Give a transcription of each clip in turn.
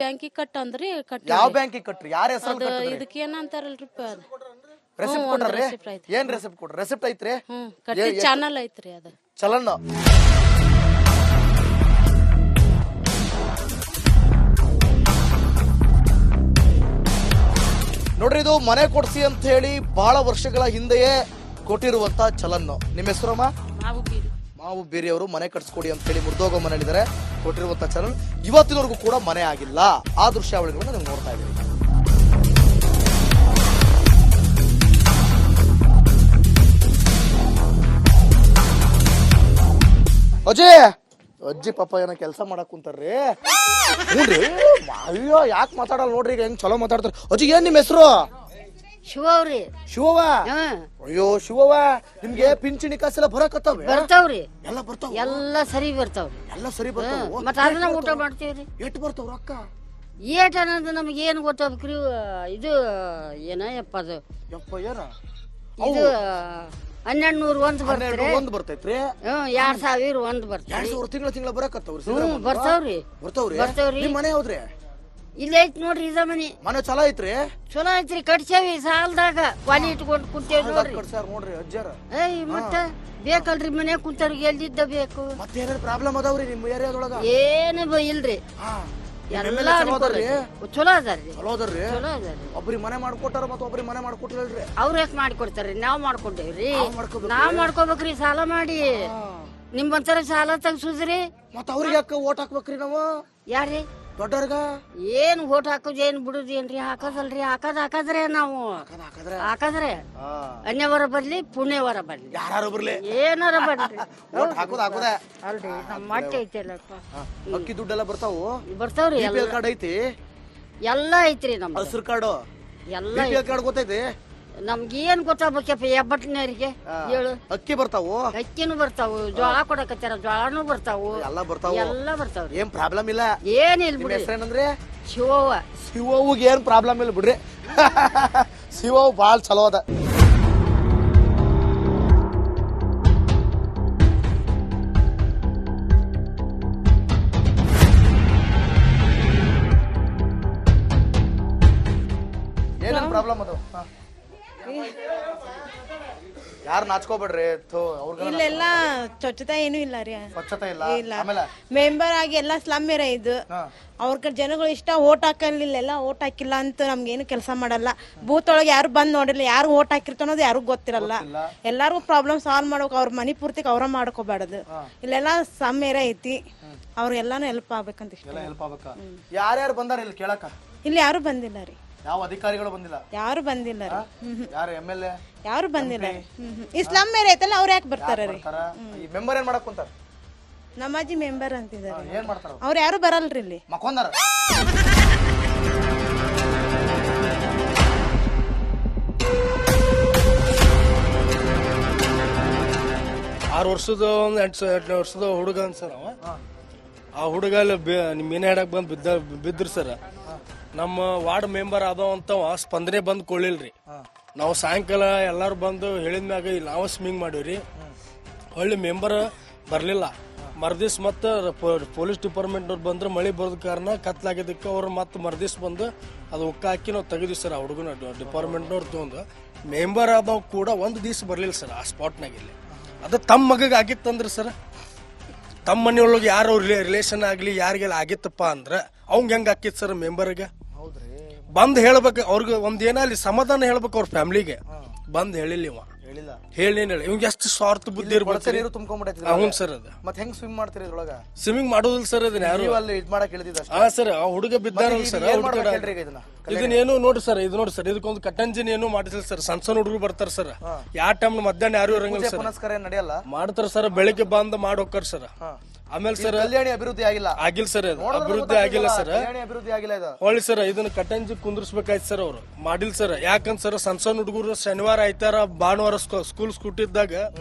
ಬ್ಯಾಂಕಿಗೆ ಕಟ್ ಅಂದ್ರಿ ಕಟ್ಟಿ ಯಾವ ಬ್ಯಾಂಕಿಗೆ ಕಟ್ರಿ? ಯಾರ ಹೆಸರು? ಇದಕ್ಕೆ ಏನಂತಾರಲ್ರಿ ರೆಸಿಪ್ಟ್ ಕೊಟ್ರಿ? ಏನ್ ರೆಸಿಪ್ಟ್ ಕೊಟ್ರಿ? ರೆಸಿಪ್ಟ್ ಐತ್ರಿ? ಕಟ್ಟಿ ಚಾನಲ್ ಐತ್ರಿ ಅದ ಚಲನ್. ನೋಡ್ರಿ, ಇದು ಮನೆ ಕೊಡ್ಸಿ ಅಂತ ಹೇಳಿ ಬಹಳ ವರ್ಷಗಳ ಹಿಂದೆಯೇ ಕೊಟ್ಟಿರುವಂತ ಚಲನ್. ನಿಮ್ಮ ಹೆಸರಮ್ಮ? ಮಾವು ಬೀರಿ ಅವರು ಮನೆ ಕಟ್ಸ್ಕೊಡಿ ಅಂತ ಹೇಳಿ ಮುರ್ದೋಗೋ ಮನೆಯಲ್ಲಿದ್ದಾರೆ. ಕೊಟ್ಟಿರುವಂತ ಚಲನ್ ಇವತ್ತಿನವರೆಗೂ ಕೂಡ ಮನೆ ಆಗಿಲ್ಲ. ಆ ದೃಶ್ಯಾವಳಿಗಳನ್ನ ನೀವು ನೋಡ್ತಾ ಇದ್ದೀರಿ. ಅಜಯ್, ಅಜ್ಜಿ ಪಾಪ ಏನೋ ಕೆಲಸ ಮಾಡಕ್ ಕುಂತಾರ್ರಿ. ನೋಡ್ರಿ, ಅಯ್ಯೋ ಯಾಕೆ ಮಾತಾಡಲ್ಲ ನೋಡ್ರಿ, ಈಗ ಹೆಂಗ್ ಚಲೋ ಮಾತಾಡ್ತಾರ. ಅಜ್ಜಿ, ಏನ್ ನಿಮ್ ಹೆಸರು? ಶಿವವ್ರಿ. ಶಿವವ? ಅಯ್ಯೋ ಶಿವವ, ನಿಮ್ಗೆ ಪಿಂಚಣಿ ಕಾಸೆಲ್ಲ ಬರಕತ್ತಾವ? ಬರ್ತಾವ್ರಿ, ಎಲ್ಲ ಬರ್ತಾವ? ಎಲ್ಲ ಸರಿ ಬರ್ತಾವ್ರಿ. ಎಲ್ಲ ಸರಿ ಬರ್ತಾವ? ಮತ್ತ ಅದನ್ನ ಊಟ ಮಾಡ್ತೇವ್ರಿ. ಎಷ್ಟು ಬರ್ತಾವ್ರ ಅಕ್ಕ? ಏಟ್ ಅನ್ನೋದು ನಮ್ಗೆ ಏನ್ ಗೊತ್ತಾಗ್ಬೇಕ್ರಿ. ಇದು ಏನಪ್ಪ ಅದು, ಯಪ್ಪ ಏನ ಇದು 1200 ಒಂದ್ ಬರ್ತಾರೆ. ಒಂದ್ ಬರ್ತೈತ್ರಿ? 2000 ಒಂದ್ ಬರ್ತಾರೆ. 2000 ತಿಂಗಳ ಬರಕತ್ತಾವ್ರಿ? ಬರ್ತಾವ್ರಿ. ಬರ್ತಾವ್ರಿ. ನಿಮ್ ಮನೆ ಹೌದ್ರಿ? ಇಲ್ಲಿ ಐತ್ ನೋಡ್ರಿ, ಇದ ಮನೆ ಚಲೋ ಐತ್ರಿ? ಚಲೋ ಐತ್ರಿ. ಕಟ್ಸೇವಿ ಸಾಲದಾಗ ವಾಲಿ ಇಟ್ಕೊಂಡು ಕುಂತೇವಿ ನೋಡ್ರಿ. ನೋಡ್ರಿ ಅಜ್ಜಾರ. ಮತ್ತ ಬೇಕಲ್ರಿ ಮನೆ ಕುಂತವ್ರಿಗೆ ಎಲ್ಲಿದ್ದ ಬೇಕು. ಮತ್ತೆ ಏನಾರ ಪ್ರಾಬ್ಲಮ್ ಅದಾವ್ರಿ ನಿಮ್ ಏರಿಯಾದೊಳಗ? ಏನು ಇಲ್ರಿ, ಎಲ್ಲ ಚಲೋ ಅದಾರ್ರಿ. ಚಲೋ ಅದಾರ್ರಿ. ಚಲೋ ಅದಾರ್ರಿ. ಒಬ್ರಿಗೆ ಮನೆ ಮಾಡ್ಕೊಟ್ಟಾರ, ಮತ್ತೆ ಒಬ್ರಿಗೆ ಮನೆ ಮಾಡ್ಕೊಟ್ಲಲ್ರಿ? ಅವ್ರ ಯಾಕೆ ಮಾಡ್ಕೊಡ್ತಾರ್ರಿ? ನಾವ್ ಮಾಡ್ಕೊಂಡೇವ್ರಿ. ನಾವ್ ಮಾಡ್ಕೋಬೇಕ್ರಿ ಸಾಲ ಮಾಡಿ. ನಿಮ್ಮಂತರ ಸಾಲ ತೆಗ್ಸುದ್ರಿ. ಮತ್ತ ಅವ್ರಿಗೆ ಯಾಕೆ ಓಟ್ ಹಾಕ್ಬೇಕ್ರಿ ನಾವು? ಯಾರ್ರಿ? ದೊಡ್ಡವ್ರಗ ಏನ್ ಓಟ್ ಹಾಕುದ್ ಏನ್ ಬಿಡುದ್ ಏನ್ರಿ? ಹಾಕದಲ್ರಿ. ಹಾಕದ್ರೆ ನಾವು ಹಾಕದ್ರೆ ಅನ್ಯವರ ಬರ್ಲಿ ಪುಣ್ಯವರ ಬರ್ಲಿ ಯಾರು ಬರ್ಲಿ ಏನಾರ ಬರ್ಲಿ ಓಟ್ ಹಾಕೋದ ಅಲ್ರಿ. ನಮ್ ಮಟ್ಟ ಐತಲ್ಲಪ್ಪ. ಅಕ್ಕಿ ದುಡ್ಡೆಲ್ಲ ಬರ್ತಾವು? ಬರ್ತಾವ್ರಿ. BPL ಕಾರ್ಡ್ ಐತಿ? ಎಲ್ಲ ಐತ್ರಿ. ನಮ್ ಹಸಿರು ಕಾರ್ಡು ಎಲ್ಲ BPL ಕಾರ್ಡ್ ಗೊತ್ತೈತಿ? ನಮ್ಗೆ ಏನ್ ಗೊತ್ತಾಗ್ಬೇಕಪ್ಪ ಹೆಬ್ಬಟ್ಟಿನವ್ರಿಗೆ ಹೇಳು. ಅಕ್ಕಿ ಬರ್ತಾವು? ಅಕ್ಕಿನೂ ಬರ್ತಾವು. ಜೋಳ ಕೊಡಕತ್ತಾರ, ಜೋಳನೂ ಬರ್ತಾವು. ಎಲ್ಲ ಬರ್ತಾವು? ಎಲ್ಲ ಬರ್ತಾವ್ರಿ. ಏನ್ ಪ್ರಾಬ್ಲಮ್ ಇಲ್ಲ? ಏನಿಲ್ಲ ಬಿಡ್ರಿ. ಹೆಸರೇನಂದ್ರೆ? ಶಿವವ್ವ. ಶಿವವ್ಗೆ ಏನ್ ಪ್ರಾಬ್ಲಮ್ ಇಲ್ಲ ಬಿಡ್ರಿ. ಶಿವವ್ ಬಾಳ್ ಚಲೋ ಅದ. ಏನೇನ್ ಪ್ರಾಬ್ಲಮ್ ಅದು? ಯಾರು ನಾಚ್ಕೋಬೇಡ್ರಿ. ಇಲ್ಲೆಲ್ಲ ಸ್ವಚ್ಛತೆ ಏನು ಇಲ್ಲ ರೀ. ಸ್ವಚ್ಛತೆ ಇಲ್ಲ. ಇಲ್ಲ. ಮೆಂಬರ್ ಆಗಿ ಎಲ್ಲ ಸ್ಲಮ್ ಏರ ಇದು. ಅವ್ರ ಜನಗಳು ಇಷ್ಟ ಓಟ್ ಹಾಕಲಿಲ್ಲ, ಓಟ್ ಹಾಕಿಲ್ಲ ಅಂತ ನಮ್ಗೇನು ಕೆಲಸ ಮಾಡಲ್ಲ. ಬೂತ್ ಒಳಗೆ ಯಾರು ಬಂದ್ ನೋಡಿಲ್ಲ, ಯಾರು ಓಟ್ ಹಾಕಿರ್ತ ಅನ್ನೋದು ಯಾರಿಗೂ ಗೊತ್ತಿರಲ್ಲ. ಎಲ್ಲಾರು ಪ್ರಾಬ್ಲಮ್ ಸಾಲ್ವ್ ಮಾಡೋಕೆ ಅವ್ರ ಮನಿ ಪೂರ್ತಿಗೆ ಅವ್ರ ಮಾಡ್ಕೋಬಾರ್ದು. ಇಲ್ಲೆಲ್ಲ ಸ್ಲಮ್ ಏರ ಐತಿ, ಅವ್ರಿಗೆಲ್ಲಾನು ಹೆಲ್ಪ್ ಆಗ್ಬೇಕಂತ ಇಷ್ಟ. ಯಾರ್ಯಾರು ಬಂದಾರ ಇಲ್ಲಿ ಕೇಳಕ? ಇಲ್ಲಿ ಯಾರು ಬಂದಿಲ್ಲ ರೀ. ಯಾವ ಅಧಿಕಾರಿಗಳು ಬಂದಿಲ್ಲ? ಯಾರು ಬಂದಿಲ್ಲ ರೀ. ಯಾರು MLA ಯಾರು ಬಂದಿಲ್ಲ. ಈ ಸ್ಲಮ್ ಏರಿಯಾ ಐತಲ್ಲ, ಅವ್ರ ಯಾಕೆ ಬರ್ತಾರ ರೀ? ಈ ಮೆಂಬರ್ ಏನ್ ಮಾಡಕ್ ಕುಂತಾರ? ನಮ್ಮಾಜಿ ಮೆಂಬರ್ ಅಂತಿದ್ದಾರೆ. ಏನ್ ಮಾಡ್ತಾರ ಅವ್ರು? ಯಾರು ಬರಲ್ರಿ ಇಲ್ಲಿ. ಮಕ್ಕೊಂದಾರ? 6 ವರ್ಷದ ಒಂದು 8 ವರ್ಷದ ಹುಡುಗ ಸರ್. ಆ ಹುಡುಗ ಮೀನ ಹಿಡಕ್ ಬಂದ್ ಬಿದ್ರಿ ಸರ್. ನಮ್ಮ ವಾರ್ಡ್ ಮೆಂಬರ್ ಆದವಂತ ಸ್ಪಂದನೆ ಬಂದ್ ಕೊಳ್ಳಿಲ್ರಿ. ನಾವು ಸಾಯಂಕಾಲ ಎಲ್ಲಾರು ಬಂದು ಹೇಳಿದ್ಮ್ಯಾಗ ನಾವು ಸ್ವಿಮ್ಮಿಂಗ್ ಮಾಡಿವ್ರಿ. ಹೊಳ್ಳಿ ಮೆಂಬರ್ ಬರ್ಲಿಲ್ಲ. ಮರ್ದಿಸ್ ಮತ್ತ ಪೊಲೀಸ್ ಡಿಪಾರ್ಟ್ಮೆಂಟ್ ಅವ್ರು ಬಂದ್ರೆ ಮಳಿ ಬರೋದ್ ಕಾರಣ ಕತ್ಲಾಗಿದ್ದಕ್ಕೆ ಅವ್ರು ಮತ್ತೆ ಮರ್ದಿಸ್ ಬಂದು ಅದು ಉಕ್ಕ ಹಾಕಿ ನಾವು ತೆಗೆದಿವಿ ಸರ್. ಆ ಹುಡುಗನ ಡಿಪಾರ್ಟ್ಮೆಂಟ್ನವ್ರು ತಗೊಂಡು ಮೆಂಬರ್ ಆದವ್ ಕೂಡ ಒಂದು ದಿವಸ ಬರ್ಲಿಲ್ಲ ಸರ್ ಆ ಸ್ಪಾಟ್ನಾಗ. ಇಲ್ಲಿ ಅದು ತಮ್ಮ ಮಗಗೆ ಆಗಿತ್ತಂದ್ರೆ ಸರ್, ತಮ್ಮ ಮನೆಯೊಳಗೆ ಯಾರು ರಿಲೇಷನ್ ಆಗ್ಲಿ ಯಾರಿಗೆಲ್ಲ ಆಗಿತ್ತಪ್ಪ ಅಂದ್ರೆ ಅವಂಗ ಹೆಂಗ ಆಕಿತ್ ಸರ್ ಮೆಂಬರ್ಗೆ? ಬಂದ್ ಹೇಳ್ಬೇಕು ಅವ್ರಿಗೆ. ಒಂದ್ ಏನಲ್ಲಿ ಸಮಾಧಾನ ಹೇಳ್ಬೇಕು ಅವ್ರ ಫ್ಯಾಮಿಲಿಗೆ. ಬಂದ್ ಹೇಳಿಲ್ಲ ಇವ. ಹೇಳಿ ಇವಂಗ ಎಷ್ಟು ಸ್ವಾರ್ಥ ಬುದ್ಧಿ ಇರ್ಬೋದು. ಹ್ಞೂ ಸರ್. ಅದು ಮತ್ತೆ ಹೆಂಗ್ ಸ್ವಿಮ್ ಮಾಡ್ತೀರಿ ಇದ್ರೊಳಗ? ಸ್ವಿಮ್ಮಿಂಗ್ ಮಾಡೋದಿಲ್ಲ ಸರ್. ಅದನ್ನ ಯಾರು ಇದ್ ಮಾಡಕ್ ಹೇಳಿದ? ಹಾ ಸರ್. ಆ ಹುಡುಗ ಬಿದ್ದಾರ ಸರ್. ಇದನ್ನೇನು ನೋಡ್ರಿ ಸರ್, ಇದು ನೋಡಿ ಸರ್, ಇದಕ್ಕೊಂದು ಕಟ್ಟಂಜಿನ ಏನು ಮಾಡಿಸಿಲ್ಲ ಸರ್. ಸಣ್ಣ ಸಣ್ಣ ಹುಡುಗರು ಬರ್ತಾರ ಸರ್. ಯಾವ ಟೈಮ್ ಮಧ್ಯಾಹ್ನ ಯಾರು ಇರಂಗಿಲ್ಲ ಸರ್. ನಡೆಯಲ್ಲ. ಮಾಡ್ತಾರ ಸರ್, ಬೆಳಿಗ್ಗೆ ಬಂದ್ ಮಾಡಿ ಹೋಗ್ತಾರ ಸರ್. ಆಮೇಲೆ ಸರ್ ಕಲ್ಯಾಣಿ ಅಭಿವೃದ್ಧಿ ಆಗಿಲ್ಲ. ಆಗಿಲ್ಲ ಸರ್. ಅಭಿವೃದ್ಧಿ ಆಗಿಲ್ಲ ಸರ್. ಅಭಿವೃದ್ಧಿ ಆಗಿಲ್ಲ ಇದು. ಹೊಳ್ಳಿ ಸರ್ ಇದನ್ನ ಕಟ್ಟಂಜಿ ಕುಂದ್ರಿಸ್ಬೇಕಾಯ್ತು ಸರ್. ಅವ್ರು ಮಾಡಿಲ್ ಸರ್. ಯಾಕಂದ್ ಸರ್, ಸಣ್ಣ ಸಣ್ಣ ಹುಡುಗರು ಶನಿವಾರ ಐತಾರ ಭಾನುವಾರ ಸ್ಕೂಲ್ ಸ್ಕೂಟಿ ಇದ್ದಾಗ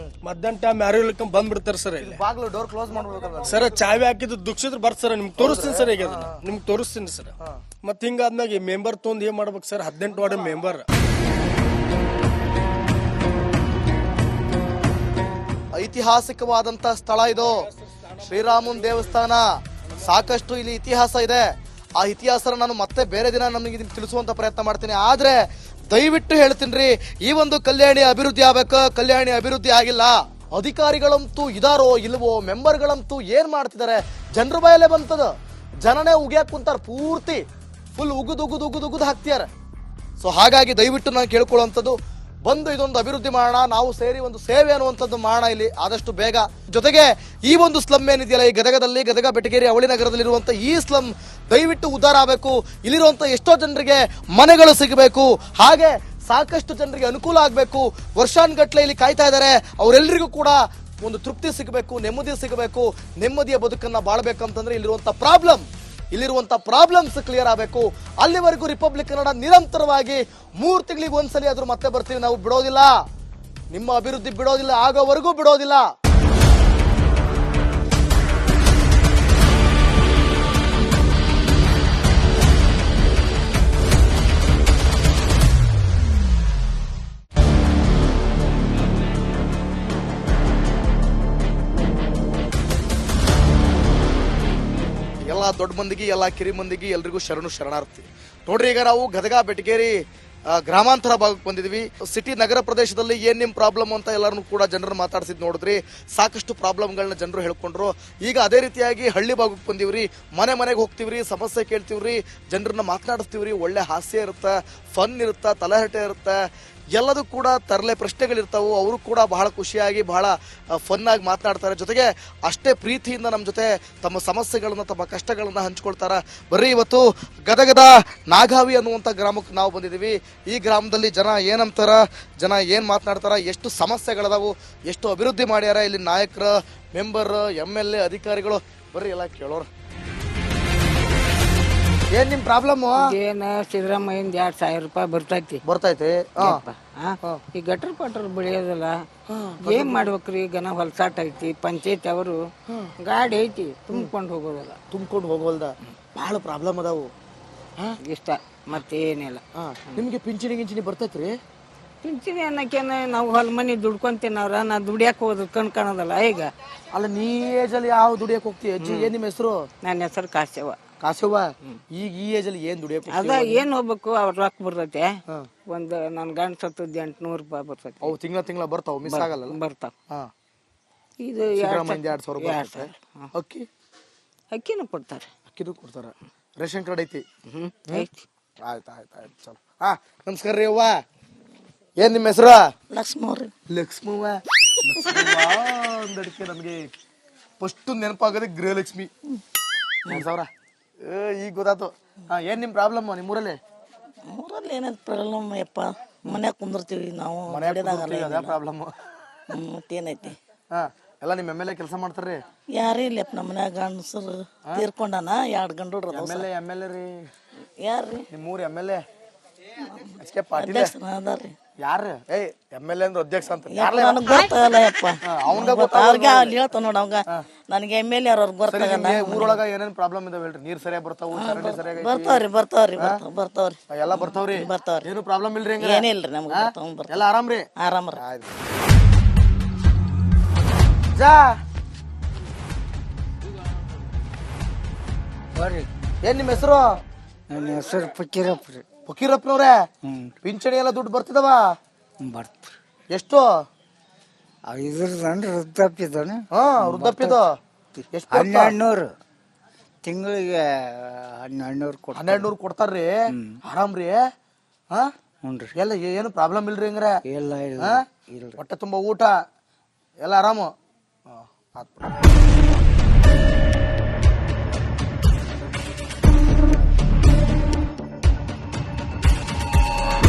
ಮಧ್ಯಾಹ್ನ ಟೈಮ್ ಯಾರು ಇಲ್ಲಕ ಬಂದ್ಬಿಡ್ತಾರ ಸರ್. ಇಲ್ಲಿ ಬಾಗ್ಲು ಡೋರ್ ಕ್ಲೋಸ್ ಮಾಡ್ಬೇಕು ಸರ್. ಚಾವಿ ಹಾಕಿದ್ದು ದುಕ್ಷಿದ್ರು ಬರ್ತ ಸರ್. ನಿಮ್ಗೆ ತೋರಿಸ್ತೀನಿ ಸರ್. ಈಗ ಅದನ್ನ ನಿಮ್ಗೆ ತೋರಿಸ್ತೀನಿ ಸರ್. ಮತ್ ಹಿಂಗಾದ್ಮ್ಯಾಗ ಮೆಂಬರ್ ತೊಂದ್ ಏನ್ ಮಾಡ್ಬೇಕು ಸರ್? 18 ward member. ಐತಿಹಾಸಿಕವಾದಂತ ಸ್ಥಳ ಇದು. ಶ್ರೀರಾಮನ್ ದೇವಸ್ಥಾನ. ಸಾಕಷ್ಟು ಇಲ್ಲಿ ಇತಿಹಾಸ ಇದೆ. ಆ ಇತಿಹಾಸ ನಾನು ಮತ್ತೆ ಬೇರೆ ದಿನ ನಮಗೆ ತಿಳಿಸುವಂತ ಪ್ರಯತ್ನ ಮಾಡ್ತೀನಿ. ಆದ್ರೆ ದಯವಿಟ್ಟು ಹೇಳ್ತೀನಿ, ಈ ಒಂದು ಕಲ್ಯಾಣಿ ಅಭಿವೃದ್ಧಿ ಆಗ್ಬೇಕು. ಕಲ್ಯಾಣಿ ಅಭಿವೃದ್ಧಿ ಆಗಿಲ್ಲ. ಅಧಿಕಾರಿಗಳಂತೂ ಇದಾರೋ ಇಲ್ವೋ, ಮೆಂಬರ್ಗಳಂತೂ ಏನ್ ಮಾಡ್ತಿದ್ದಾರೆ, ಜನರ ಬಾಯಲ್ಲೇ ಬಂತದ. ಜನನೇ ಉಗಿಯಾಕ್ ಕುಂತಾರ, ಪೂರ್ತಿ ಫುಲ್ ಉಗುದು ಹಾಕ್ತಿಯಾರ. ಸೊ ಹಾಗಾಗಿ ದಯವಿಟ್ಟು ನಾನು ಕೇಳ್ಕೊಳ್ಳುವಂಥದ್ದು, ಬಂದು ಇದೊಂದು ಅಭಿವೃದ್ಧಿ ಮಾಡೋಣ, ನಾವು ಸೇರಿ ಒಂದು ಸೇವೆ ಅನ್ನುವಂಥದ್ದು ಮಾಡೋಣ ಇಲ್ಲಿ ಆದಷ್ಟು ಬೇಗ. ಜೊತೆಗೆ ಈ ಒಂದು ಸ್ಲಮ್ ಏನಿದೆಯಲ್ಲ ಈ ಗದಗದಲ್ಲಿ, ಗದಗ ಬೆಟಗೇರಿ ಅವಳಿ ನಗರದಲ್ಲಿರುವಂಥ ಈ ಸ್ಲಮ್ ದಯವಿಟ್ಟು ಉದ್ಧಾರ ಆಗಬೇಕು. ಇಲ್ಲಿರುವಂಥ ಎಷ್ಟೋ ಜನರಿಗೆ ಮನೆಗಳು ಸಿಗಬೇಕು, ಹಾಗೆ ಸಾಕಷ್ಟು ಜನರಿಗೆ ಅನುಕೂಲ ಆಗಬೇಕು. ವರ್ಷಾನುಗಟ್ಲೆ ಇಲ್ಲಿ ಕಾಯ್ತಾ ಇದ್ದಾರೆ, ಅವರೆಲ್ಲರಿಗೂ ಕೂಡ ಒಂದು ತೃಪ್ತಿ ಸಿಗಬೇಕು, ನೆಮ್ಮದಿ ಸಿಗಬೇಕು. ನೆಮ್ಮದಿಯ ಬದುಕನ್ನ ಬಾಳ್ಬೇಕಂತಂದ್ರೆ ಇಲ್ಲಿರುವಂತ ಪ್ರಾಬ್ಲಮ್ಸ್ ಕ್ಲಿಯರ್ ಆಗಬೇಕು. ಅಲ್ಲಿವರೆಗೂ ರಿಪಬ್ಲಿಕ್ ಕನ್ನಡ ನಿರಂತರವಾಗಿ 3 ತಿಂಗಳಿಗೆ ಒಂದ್ಸಲಿ ಆದ್ರೂ ಮತ್ತೆ ಬರ್ತೀವಿ. ನಾವು ಬಿಡೋದಿಲ್ಲ, ನಿಮ್ಮ ಅಭಿವೃದ್ಧಿ ಬಿಡೋದಿಲ್ಲ, ಆಗೋವರೆಗೂ ಬಿಡೋದಿಲ್ಲ. ಎಲ್ಲ ದೊಡ್ಡ ಮಂದಿಗೆ, ಎಲ್ಲ ಕಿರಿ ಮಂದಿಗೆ, ಎಲ್ರಿಗೂ ಶರಣಾರ್ಥಿ. ನೋಡ್ರಿ, ಈಗ ನಾವು ಗದಗ ಬೆಟಗೇರಿ ಗ್ರಾಮಾಂತರ ಭಾಗಕ್ಕೆ ಬಂದಿದ್ವಿ. ಸಿಟಿ ನಗರ ಪ್ರದೇಶದಲ್ಲಿ ಏನ್ ನಿಮ್ ಪ್ರಾಬ್ಲಮ್ ಅಂತ ಎಲ್ಲರನ್ನು ಕೂಡ ಜನರನ್ನು ಮಾತಾಡ್ಸಿದ್ ನೋಡಿದ್ರಿ. ಸಾಕಷ್ಟು ಪ್ರಾಬ್ಲಮ್ಗಳನ್ನ ಜನರು ಹೇಳ್ಕೊಂಡ್ರು. ಈಗ ಅದೇ ರೀತಿಯಾಗಿ ಹಳ್ಳಿ ಭಾಗಕ್ಕೆ ಬಂದಿವ್ರಿ. ಮನೆಗೆ ಹೋಗ್ತಿವ್ರಿ, ಸಮಸ್ಯೆ ಕೇಳ್ತಿವ್ರಿ, ಜನರನ್ನ ಮಾತನಾಡಿಸ್ತೀವ್ರಿ. ಒಳ್ಳೆ ಹಾಸ್ಯ ಇರುತ್ತೆ, ಫನ್ ಇರುತ್ತೆ, ತಲೆಹರಟೆ ಇರುತ್ತೆ, ಎಲ್ಲದೂ ಕೂಡ ತರಲೆ ಪ್ರಶ್ನೆಗಳಿರ್ತಾವು. ಅವರು ಕೂಡ ಬಹಳ ಖುಷಿಯಾಗಿ ಬಹಳ ಫನ್ ಆಗಿ ಮಾತನಾಡ್ತಾರೆ. ಜೊತೆಗೆ ಅಷ್ಟೇ ಪ್ರೀತಿಯಿಂದ ನಮ್ಮ ಜೊತೆ ತಮ್ಮ ಸಮಸ್ಯೆಗಳನ್ನ, ತಮ್ಮ ಕಷ್ಟಗಳನ್ನ ಹಂಚ್ಕೊಳ್ತಾರ. ಬರ್ರಿ, ಇವತ್ತು ಗದಗದ ನಾಗಾವಿ ಅನ್ನುವಂಥ ಗ್ರಾಮಕ್ಕೆ ನಾವು ಬಂದಿದ್ದೀವಿ. ಈ ಗ್ರಾಮದಲ್ಲಿ ಜನ ಏನಂತಾರ, ಜನ ಏನ್ ಮಾತನಾಡ್ತಾರ, ಎಷ್ಟು ಸಮಸ್ಯೆಗಳದಾವು, ಎಷ್ಟು ಅಭಿವೃದ್ಧಿ ಮಾಡ್ಯಾರ ಇಲ್ಲಿ ನಾಯಕರ, ಮೆಂಬರ್, MLA, ಅಧಿಕಾರಿಗಳು. ಬರ್ರಿ ಎಲ್ಲ ಕೇಳೋರ. ಏನ್ ನಿಮ್ ಪ್ರಾಬ್ಲಮ್? ಏನ ಸಿದ್ದರಾಮಯ್ಯಿಂದ 2,000 ರೂಪಾಯಿ ಬರ್ತೈತಿ. ಈ ಗಟ್ರ ಪಟ್ರ ಬೆಳೆಯೋದಲ್ಲ, ಏನ್ ಮಾಡ್ಬೇಕ್ರಿ? ಈಗ ನಾವು ಹೊಲಸಾಟ ಐತಿ, ಪಂಚಾಯತ್ ಅವರು ಗಾಡಿ ಐತಿ, ತುಂಬ್ಕೊಂಡು ಹೋಗೋಲ್ದ ಬಹಳ ಪ್ರಾಬ್ಲಮ್ ಅದಾವು. ಇಷ್ಟ ಮತ್ತೇನಿಲ್ಲ. ನಿಮ್ಗೆ ಪಿಂಚಣಿ ಬರ್ತೈತ್ರಿ? ಪಿಂಚಣಿ ಅನ್ನಕೇನ ನಾವು ಹೊಲ ಮನಿ ದುಡ್ಕೊಂತೀನವ್ರ, ನಾ ದುಡಿಯಾಕ ಹೋದ್ ಕಾಣೋದಲ್ಲ. ಈಗ ಅಲ್ಲ, ನೀ ಏಜಲ್ಲಿ ಯಾವ ದುಡಿಯಕ್ ಹೋಗ್ತಿ ಅಜ್ಜಿ? ಏನ್ ನಿಮ್ಮ ಹೆಸರು? ನನ್ನ ಹೆಸರು ಕಾಸವ್ವ. ಈಗ ಈ ಏಜಲ್ಲಿ ಏನ್ ದುಡಿಯಕ್? ಅದ ಏನ್ ಹೋಗ್ಬೇಕು, ಅವ್ರ ರೊಕ್ಕ ಬರ್ತೈತೆ. ಒಂದ್ ನನ್ ಗಂಡ ಸತ್ತದ 800 ರೂಪಾಯಿ ಬರ್ತೈತಿ. ಅವು ತಿಂಗಳ ಬರ್ತಾವ, ಮಿಸ್ ಆಗಲ್ಲ? ಬರ್ತಾವ. ಇದು 2,000 ಅಕ್ಕಿನೂ ಕೊಡ್ತಾರ. ಅಕ್ಕಿನೂ ಕೊಡ್ತಾರ. ರೇಷನ್ ಕಾರ್ಡ್ ಐತಿ? ಐತಿ. ಆಯ್ತು ಚಲೋ. ನಮಸ್ಕಾರ ರೀ ಅವ್ವ. ಏನ್ ನಿಮ್ಮ ಹೆಸರು? ಲಕ್ಷ್ಮವ್ವ. ಒಂದಡಿಕೆ ನಮ್ಗೆ ಫಸ್ಟ್ ನೆನಪಾಗದೆ ಗೃಹಲಕ್ಷ್ಮಿ. 2,000 ಈಗ ಗೊತ್ತಾಯ್ತು. ಏನ್ ನಿಮ್ ಪ್ರಾಬ್ಲಮ್ ನಿಮ್ಮೂರಲ್ಲಿ? ಏನಂತ ಪ್ರಾಬ್ಲಮ್ ಯಪ್ಪ, ಮನ್ಯಾಗ ಕುಂದಿರ್ತೀವಿ ನಾವು. ಪ್ರಾಬ್ಲಮ್ ಮತ್ತೇನೈತಿ? ಎಲ್ಲ ನಿಮ್ MLA ಕೆಲಸ ಮಾಡ್ತಾರ್ರಿ? ಯಾರೇ ಇಲ್ಲಪ್ಪ ನಮ್ಮ ಮನ್ಯಾಗ ಗಂಡಸರು ತೀರ್ಕೊಂಡಾನ. 2 ಗಂಡೋಡ್ರ. MLA ರೀ? ಯಾರ್ರಿ? ನಿಮ್ಮೂರ್ MLA ಪಾಟೀಲ್ ಅದಾರ್ರಿ. ಯಾರು? MLA ಅಂದ್ರೆ ಅಧ್ಯಕ್ಷ ಅಂತ ನನಗ್ ಗೊತ್ತಾಗಲ್ಲ ಯಪ್ಪ. ಅವ್ರಿಗೆ ಅಲ್ಲಿ ಹೇಳ್ತಾವ ನೋಡ, ಅವಂಗ ನನಗೆ MLA ಅವ್ರ ಗೊತ್ತಾಗಲ್ಲ. ಊರೊಳಗ ಏನೇನ್ ಪ್ರಾಬ್ಲಮ್ ಇದಾವ ಹೇಳ್ರಿ? ನೀರ್ ಸರಿಯಾಗಿ ಬರ್ತಾವ, ಚರಂಡಿ ಸರಿಯಾಗಿ ಬರ್ತಾವ್ರಿ. ಎಲ್ಲ ಬರ್ತಾವ್ರಿ? ಏನು ಪ್ರಾಬ್ಲಮ್ ಇಲ್ರಿ? ಏನಿಲ್ರಿ ನಮ್ಗೆ. ಎಲ್ಲ ಆರಾಮ್ರಿ? ಆರಾಮ್ರಿ. ಏನ್ ನಿಮ್ ಹೆಸರು? ನನ್ನ ಹೆಸರು ಫಕೀರಪ್ಪ. ಫಕೀರಪ್ಪನವ್ರೆ, ಪಿಂಚಣಿ ಎಲ್ಲ ದುಡ್ಡು ಬರ್ತಿದವ? ಎಷ್ಟು? ಇದ್ರದನ್ರಿ ವೃದ್ಧಾಪ್ಯದನ? ವೃದ್ಧಾಪ್ಯದ ಎಷ್ಟು? 1,200 ತಿಂಗಳಿಗೆ 1,200 ಕೊಡ್ತಾರ್ರಿ? ಆರಾಮ್ರಿ? ಹುನ್ರಿ. ಎಲ್ಲ ಏನು ಪ್ರಾಬ್ಲಮ್ ಇಲ್ರಿ? ಹಂಗ್ರೆ ಇಲ್ಲ, ಹೊಟ್ಟೆ ತುಂಬಾ ಊಟ ಎಲ್ಲ ಆರಾಮು?